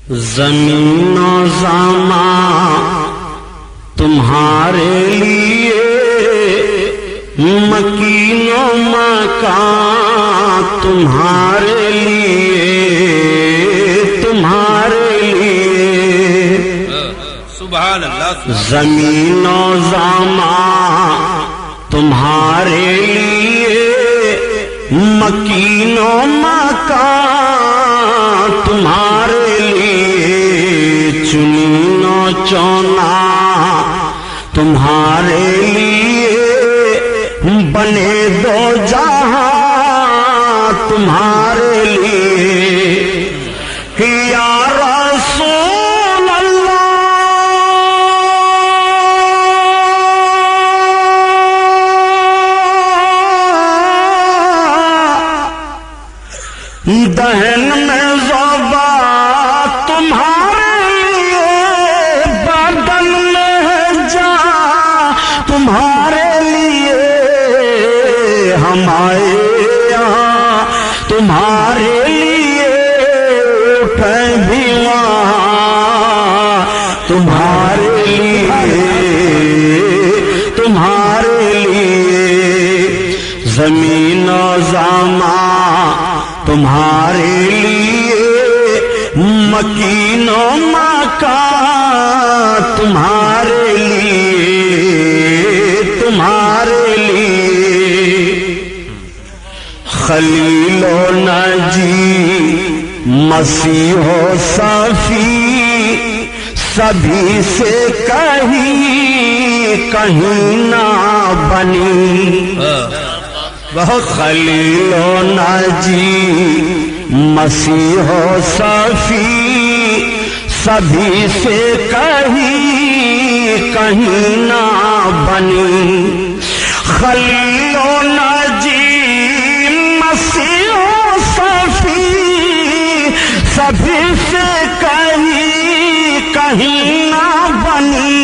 زمین و زمان تمہارے لیے، مکین و مکان تمہارے لیے، تمہارے لیے سبحان اللہ۔ زمین و زمان تمہارے لیے، مکین و مکان تمہارے لیے، چنین و چونا تمہارے لیے، بنے دو جہاں تمہارے لیے، یا رسول اللہ دہن میں ذوبا تمہارے لیے، بدن میں جان تمہارے لیے، ہم آئے یہاں تمہارے لیے، اٹھیں بھی وہاں تمہارے لیے، تمہارے لیے، زمین و زمان تمہارے لیے، مکین و مکان تمہارے لیے، تمہارے لیے، خلیل و نجی مسیح و صفی سبھی سے کہیں نہ بنی، بہت خلیل و ناجی مسیح و صفی سبھی سے کہیں نہ بنی، خلیل و ناجی مسیح و صفی سبھی سے کہیں نہ بنی،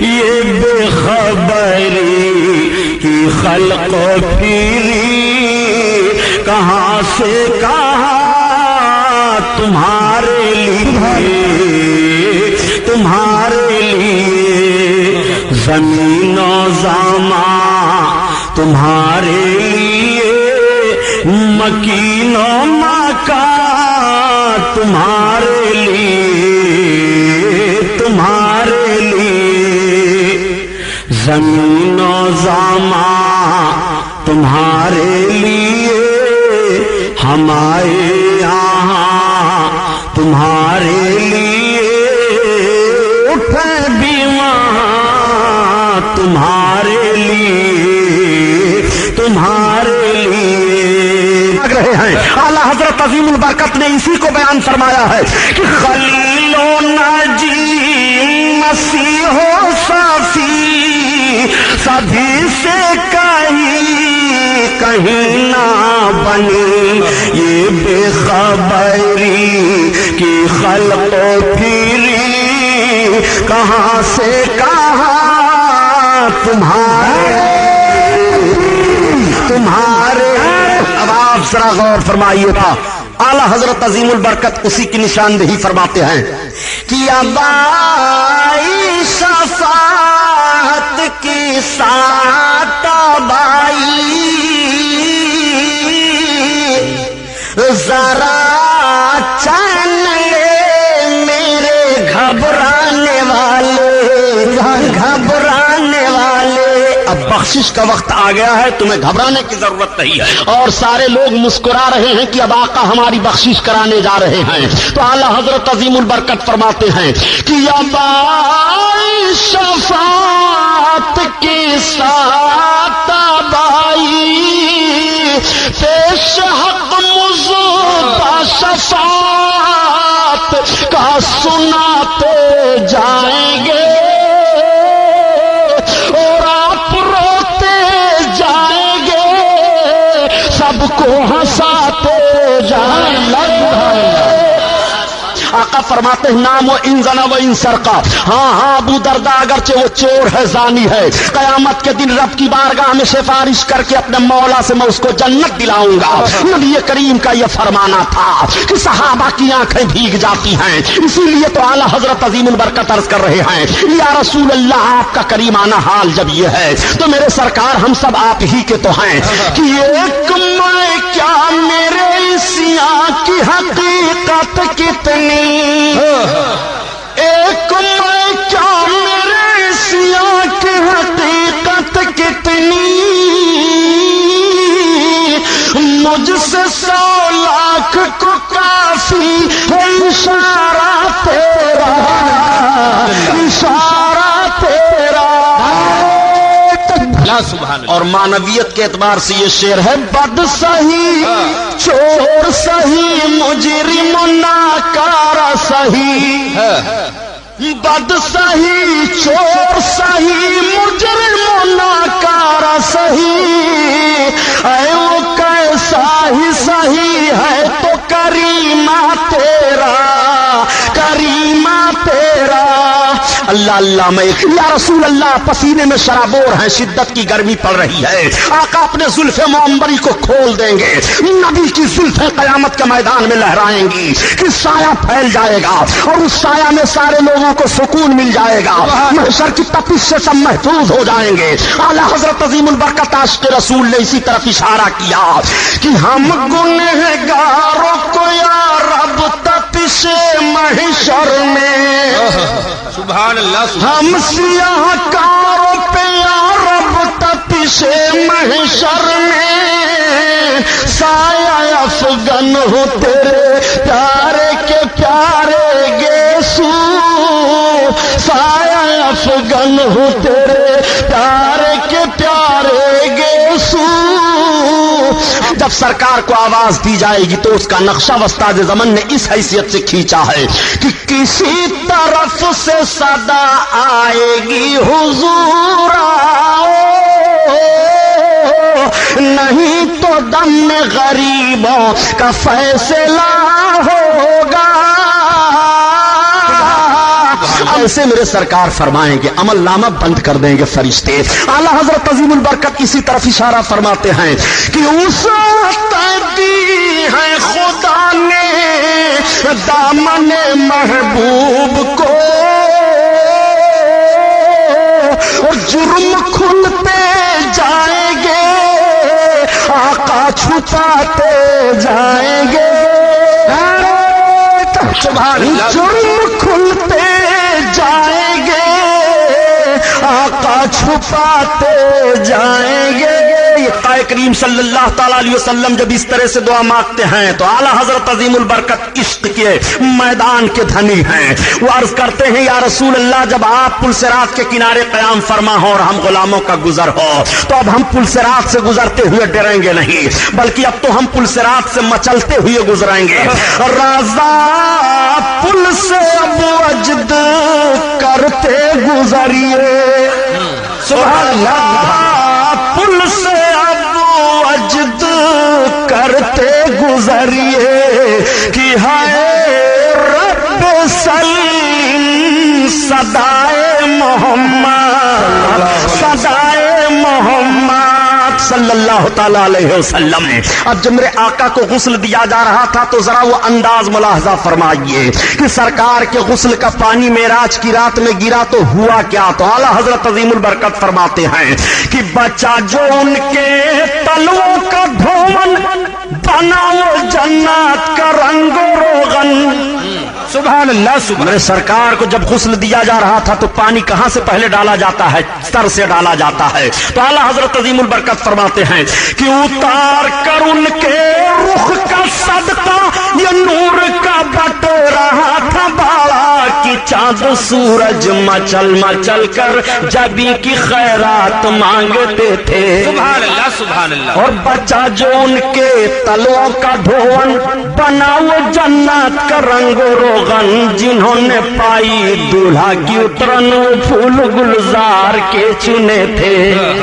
یہ بے خبری کی خلق و پھیری کہاں سے کہاں تمہارے لیے، تمہارے لیے، زمین و زمان تمہارے لیے، مکین و مکان تمہارے لیے، تمہارے لیے، زمین و زمان تمہارے لیے، ہم آئے یہاں تمہارے لیے، اٹھے بھی وہاں تمہارے لیے، تمہارے لیے لگ رہے ہیں۔ اعلیٰ حضرت عظیم البرکت نے اسی کو بیان فرمایا ہے کہ خلیل و نجی مسیح و صفی سبھی سے کہیں نہ بنی، یہ بے خبری کی خلق و پھیری کہاں سے کہاں تمہارے، تمہارے۔ اب آپ ذرا غور فرمائیے گا، اعلیٰ حضرت عظیم البرکت اسی کی نشاندہی فرماتے ہیں کہ ابائی شفاعت کی سات بائی، ذرا چین لے میرے گھبرانے والے، گھبرانے والے، اب بخشش کا وقت آ گیا ہے، تمہیں گھبرانے کی ضرورت نہیں ہے، اور سارے لوگ مسکرا رہے ہیں کہ اب آقا ہماری بخشش کرانے جا رہے ہیں، تو اعلیٰ حضرت عظیم البرکت فرماتے ہیں کہ ابائی شفاعت کی سات بائی، پیش حق مذوبہ شفاعت کا سناتے جائیں گے، اور آپ روتے جائیں گے، سب کو ہنساتے جائیں گے۔ आका फरमाते हैं नाम व इंजना व इंसरका, हाँ हाँ अबू दर्दा अगरचे वो चोर है, जानी है, कयामत के दिन रब की बारगाह में सिफारिश करके अपने मौला से मैं उसको जन्नत दिलाऊंगा। नबी करीम का यह फरमाना था कि सहाबा की आंखें भीग जाती हैं। इसीलिए तो आला हजरत अजीमुल बरकत अर्ज कर रहे हैं, या रसूल अल्लाह आपका करीमाना हाल जब ये है तो मेरे सरकार हम सब आप ही के तो हैं कि एक मैं क्या मेरे इसिया की हकीकत कितनी, एक मैं क्या मेरे इसिया की हकीकत कितनी, मुझसे 100 लाख को काफी है इशारा तेरा, इशारा तेरा। और मानवियत के एतबार से ये शेर है, बद सही चोर सही मुजरिम नाकारा सही, बद सही चोर सही मुजरिम नाकारा सही, ऐ वो कैसा ही सही है तो करीमा तेरा, करीमा तेरा। अल्लाह अल्लाह में या रसूल अल्लाह पसीने में शराबोर हैं, शिद्दत की गर्मी पड़ रही है, आका अपने जुल्फे मुअम्बरी को खोल देंगे, नबी की जुल्फे कयामत के मैदान में लहराएंगी कि साया फैल जाएगा और उस साया में सारे लोगों को सुकून मिल जाएगा, महशर की तपिश से सब महफूज हो जाएंगे। आला हजरत अजीमुल बरकत आशिक़ रसूल ने इसी तरफ इशारा किया कि हम गुनहगारों को या रब तपिश महशर में, सुभान अल्लाह, हम सियाहकारों पे या रब तपिशे महशर में, साया अफगन हो तेरे प्यारे के प्यारे गेसू, साया अफगन हो तेरे प्यारे के प्यारे गेसू। जब सरकार को आवाज दी जाएगी तो उसका नक्शा वस्ताद ज़मन ने इस हैसियत से खींचा है कि किसी तरफ से सदा आएगी हुजूर आओ, नहीं तो दम में गरीबों का फैसला होगा। ऐसे मेरे सरकार फरमाएंगे, अमल नामा बंद कर देंगे फरिश्ते। आला हजरत अजीमुल बरकत इसी तरफ इशारा फरमाते हैं कि उस दी है खुदा ने दामने महबूब को, और जुर्म खुलते जाएंगे आका छुपाते जाएंगे, जुर्म खुलते जाएंगे आका छुपाते जाएंगे। ये काए करीम सल्लल्लाहु ताला अलैहि वसल्लम जब इस तरह से दुआ मांगते हैं तो आला हजरत अजीमुल बरकत इश्क के मैदान के धनी हैं, वो अर्ज करते हैं या रसूल अल्लाह जब आप पुलसिरात के किनारे कयाम फरमा हो और हम गुलामों का गुजर हो तो अब हम पुलसिरात से गुजरते हुए डरेंगे नहीं, बल्कि अब तो हम पुलसिरात से मचलते हुए गुजरेंगे। राजा पुल से अब अजद करते गुजरिए, सुभान अल्लाह, पुल से अब अजद करते गुजरिए कि हाय रब सलीम सदाए मोहम्मद, सदाए मोहम्मद सल्लल्लाहु ताला अलैहि वसल्लम। अब जब मेरे आका को गुस्ल दिया जा रहा था तो जरा वो अंदाज मुलाहजा फरमाइए कि सरकार के गुस्ल का पानी मेराज की रात में गिरा तो हुआ क्या। तो आला हजरत अजीमुल बरकत फरमाते हैं कि बचा जो उनके तलवों का धोवन बना वो जन्नत का रंग रोगन। सुभान अल्लाह, सुभान। मेरे सरकार को जब गुस्ल दिया जा रहा था तो पानी कहां से पहले डाला जाता है? सर से डाला जाता है। तो आला हजरत अजीमुल बरकत फरमाते हैं कि उतार कर उनके रुख का सदका ये नूर का बट रहा था बाड़ा कि चांद सूरज मचल मचल कर जबी की खैरात मांगते थे। सुभान अल्लाह, सुभान अल्लाह। और बचा जो उनके तलवों का धोवन बना वो जन्नत का रंग रोगन, जिन्होंने पाई दूल्हा की उतरन फूल गुलजार के चुने थे।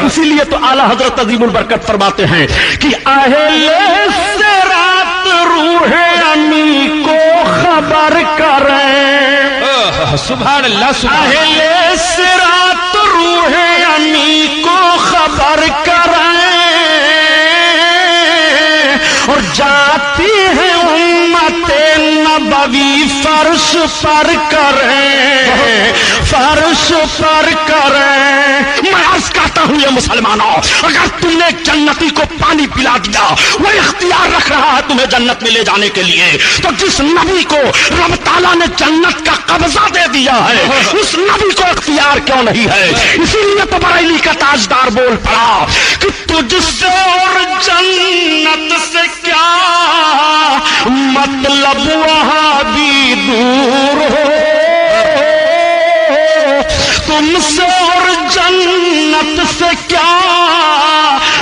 इसीलिए तो आला हजरत अजीमुल बरकत फरमाते हैं कि अहले से रात रूहे अमी को खबर करें सुभान अल्लाह सुभान अहले सिरात रूह अमी को खबर कराएं और जाती है उम्मते नबवी फर्श पर करें, फर्श पर करें। मैं अर्ज करता हूं ये मुसलमानों, अगर तुमने एक जन्नती को पानी पिला दिया, वो इख्तियार रख रहा है तुम्हें जन्नत में ले जाने के लिए, तो जिस नबी को रब ताला ने जन्नत का कब्जा दे दिया है, उस नबी को इख्तियार क्यों नहीं है? इसीलिए तो बरेली का ताजदार बोल पड़ा कि तुझसे और जन्नत से क्या मतलब, वहां भी दूर हो, तुमसे और जन्नत से क्या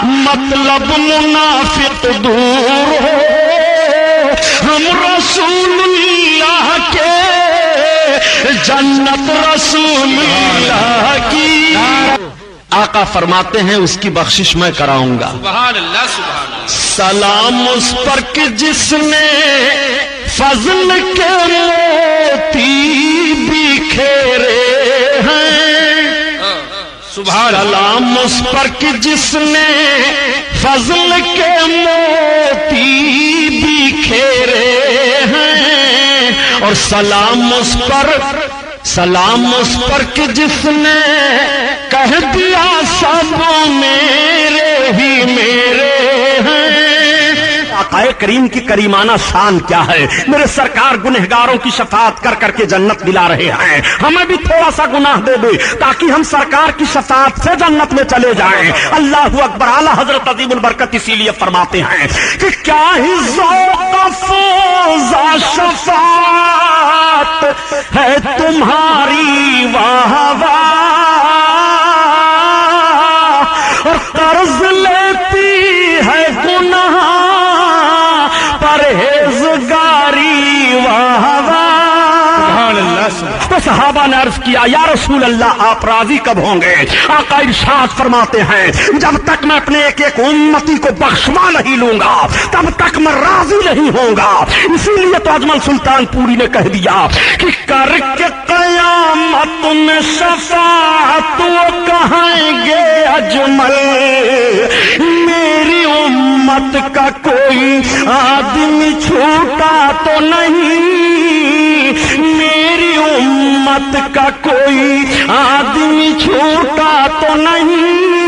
मतलब, मुनाफिक दूर हो, हम रसूलुल्लाह के, जन्नत रसूलुल्लाह की। आका फरमाते हैं उसकी बख्शिश मैं कराऊंगा। सुभान अल्लाह सुभान अल्लाह। सलाम उस पर कि जिसने फजल के मोती बिखेरे हैं, सलाम उस पर कि जिसने फजल के मोती बिखेरे हैं, और सलाम उस पर कि जिसने कह दिया सब मेरे ही मेरे हैं। आकाए करीम की करीमाना शान क्या है। मेरे सरकार गुनहगारों की शफाअत कर करके जन्नत दिला रहे हैं, हमें भी थोड़ा सा गुनाह दे दे ताकि हम सरकार की शफाअत से जन्नत में चले जाएं। अल्लाहु अकबर। आला हजरत अजीमुल बरकत इसीलिए फरमाते हैं कि क्या ही ज़ौक़-ए-फ़ौज़ा शफाअत है तुम्हारी, वाह वाह, और कर्ज लेती है गुनाह परहेज़गारी, वाह वाह। तो सहाबा ने अर्ज किया, या रसूल अल्लाह आप राजी कब होंगे? आका इरशाद फरमाते हैं, जब तक मैं अपने एक एक उम्मती को बख्शवा नहीं लूंगा तब तक मैं राजी नहीं होऊंगा। इसीलिए तो अजमल सुल्तान पूरी ने कह दिया कि करके कयामत में शफाअत वो कहेंगे अजमल, मेरी उम्मत का कोई आदमी छूटा तो नहीं, मेरी उम्मत का कोई आदमी छूटा तो नहीं,